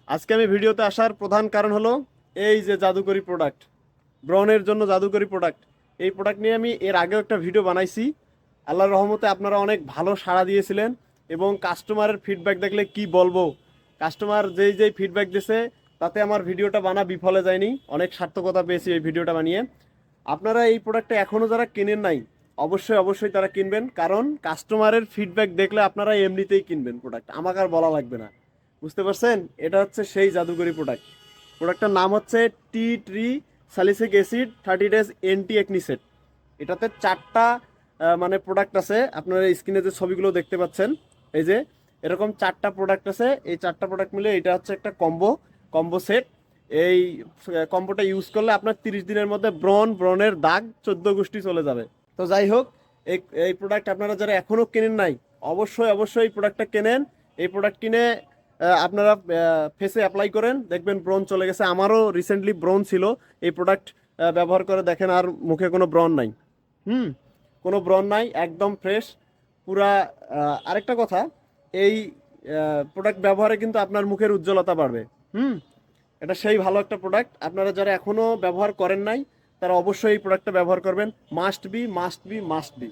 আজকে আমি ভিডিওতে আসার প্রধান কারণ হলো এই যে জাদুকরি প্রোডাক্ট, ব্রণের জন্য জাদুকরি প্রোডাক্ট। এই প্রোডাক্ট নিয়ে আমি এর আগেও একটা ভিডিও বানাইছি। আল্লাহর রহমতে আপনারা অনেক ভালো সাড়া দিয়েছিলেন এবং কাস্টমারের ফিডব্যাক দেখলে কি বলবো, কাস্টমার যেই যেই ফিডব্যাক দিয়েছে তাতে আমার ভিডিওটা বানা বিফলে যায়নি, অনেক সার্থকতা পেয়েছি এই ভিডিওটা বানিয়ে। আপনারা এই প্রোডাক্টটা এখনও যারা কেনেন নাই অবশ্যই অবশ্যই তারা কিনবেন, কারণ কাস্টমারের ফিডব্যাক দেখলে আপনারা এমনিতেই কিনবেন প্রোডাক্ট, আমাকে আর বলা লাগবে না। বুঝতে পারছেন? এটা হচ্ছে সেই জাদুকরি প্রোডাক্ট। প্রোডাক্টটার নাম হচ্ছে tea tree salicylic acid 30 days anti acne set. এটাতে চারটা মানে প্রোডাক্ট আছে, আপনারা স্ক্রিনে যে ছবিগুলো দেখতে পাচ্ছেন, এই যে এরকম চারটা প্রোডাক্ট আছে। এই চারটা প্রোডাক্ট মিলে এটা হচ্ছে একটা কম্বো সেট। এই কম্বোটা ইউজ করলে আপনার 30 দিনের মধ্যে ব্রণের দাগ 14 গোষ্ঠী চলে যাবে। তো যাই হোক, এই এই প্রোডাক্ট আপনারা যারা এখনও কেনেন নাই অবশ্যই অবশ্যই এই প্রোডাক্টটা কেনেন। এই প্রোডাক্ট কিনে আপনারা ফেসে অ্যাপ্লাই করেন, দেখবেন ব্রণ চলে গেছে। আমারও রিসেন্টলি ব্রণ ছিল, এই প্রোডাক্ট ব্যবহার করে দেখেন আর মুখে কোনো ব্রণ নাই। হুম, কোনো ব্রণ নাই, একদম ফ্রেশ পুরা। আরেকটা কথা, এই প্রোডাক্ট ব্যবহারে কিন্তু আপনার মুখের উজ্জ্বলতা বাড়বে। হুম, এটা সেই ভালো একটা প্রোডাক্ট। আপনারা যারা এখনও ব্যবহার করেন নাই তারা অবশ্যই এই প্রোডাক্টটা ব্যবহার করবেন। Must be must be must be.